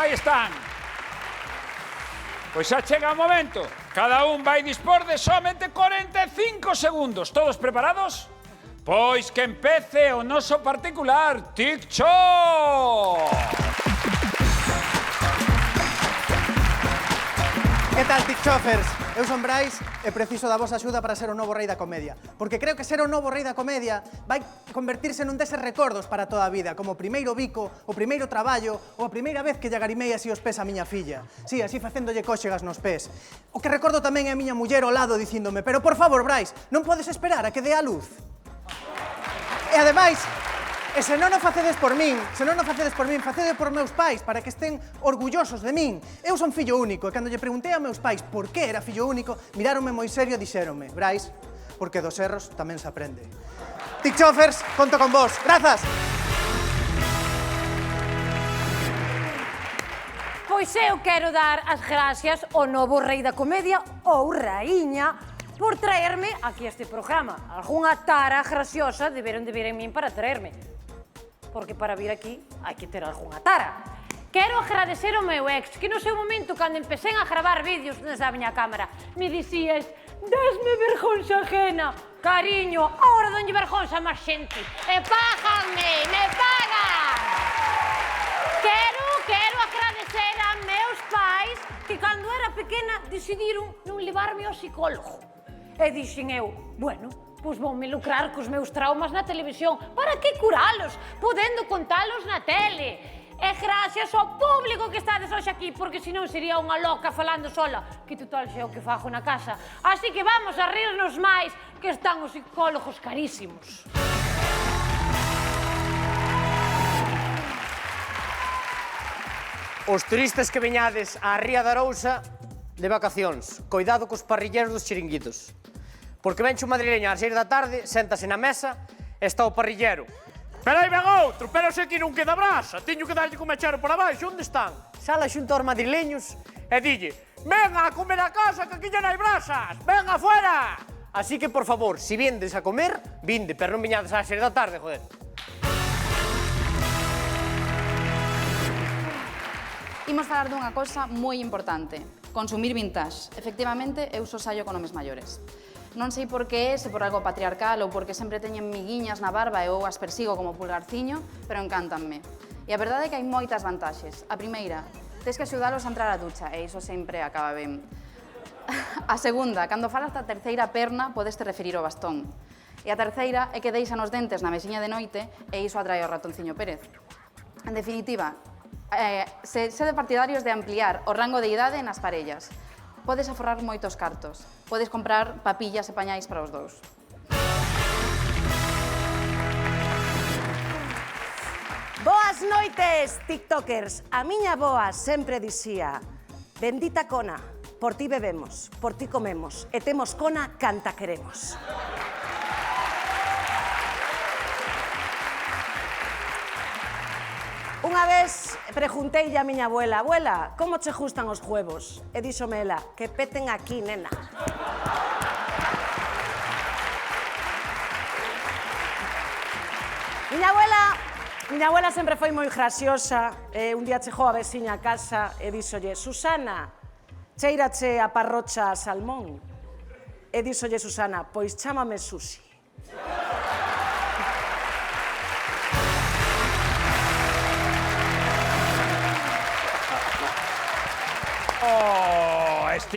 aí están. Pois xa chega o momento. Cada un vai dispor de somente 45 segundos. Todos preparados? Pois que empece o noso particular TikTok. Que tal, TikTokers? Eu son Brais e preciso da vosa axuda para ser o novo rei da comedia. Porque creo que ser o novo rei da comedia vai convertirse nun deses recordos para toda a vida, como o primeiro bico, o primeiro traballo ou a primeira vez que lle agarimei así os pés a miña filla. Sí, así facéndolle cóxegas nos pés. O que recordo tamén é a miña muller ao lado dicíndome: pero por favor, Brais, non podes esperar a que dé a luz. E ademais, se non o facedes por min, facede por meus pais, para que estén orgullosos de min. Eu son fillo único, e cando lle preguntei a meus pais por que era fillo único, miráronme moi serio e dixéronme: Brais, porque dos erros tamén se aprende. TikTokers, conto con vos. Grazas! Pois eu quero dar as gracias ao novo rei da comedia, ou raíña, por traerme aquí a este programa. Algúnha tara graciosa deberon de vir en min para traerme. Porque para vir aquí hai que ter algunha tara. Quero agradecer ao meu ex, que no seu momento, cando empecé a gravar vídeos desde a miña cámara, me dicías: dasme vergonxa ajena. Cariño, ahora donlle vergonxa máis xente. E páganme, me pagan. Quero agradecer a meus pais que cando era pequena decidiron non levarme ao psicólogo. E dixen eu: bueno, pois voume lucrar cos meus traumas na televisión. Para que curalos, podendo contalos na tele? E gracias ao público que estades hoxe aquí, porque senón sería unha loca falando sola, que total xe o que fago na casa. Así que vamos a rirnos máis, que están os psicólogos carísimos. Os turistas que veñades á Ría de Arousa de vacacións, coidado cos parrilleros dos chiringuitos. Porque venche o madrileño ás 6 da tarde, séntase na mesa e está o parrillero. Pero aí ven outro, pero se aquí non queda brasa, teño que darlle con mechero por abaixo, onde están? Sala xunto aos madrileños e dille: venga a comer a casa que aquí non hai brasas, venga afuera! Así que, por favor, se viendes a comer, vinde, pero non viñades ás 6 da tarde, joder. Imos falar dunha cosa moi importante: consumir vintage. Efectivamente, eu só saio con homes maiores. Non sei por que é, se por algo patriarcal ou porque sempre teñen miguiñas na barba e eu as persigo como pulgarciño, pero encántanme. E a verdade é que hai moitas vantaxes. A primeira, tes que axudalos a entrar á ducha, e iso sempre acaba ben. A segunda, cando falas da terceira perna, podes te referir ao bastón. E a terceira é que deixan os dentes na mesiña de noite e iso atrae ao ratonciño Pérez. En definitiva, sede partidarios de ampliar o rango de idade nas parellas. Podes aforrar moitos cartos. Podes comprar papillas e pañais para os dous. Boas noites, tiktokers. A miña boa sempre dicía: bendita cona, por ti bebemos, por ti comemos, e temos cona canta queremos. Unha vez pregunteille a miña abuela: abuela, como che gustan os huevos? E díxome ela: que peten aquí, nena. Miña abuela sempre foi moi graciosa. Un día chegou a veciña a casa e díxolle: Susana, cheirache a parrocha a salmón? E díxolle Susana: pois chámame Susi.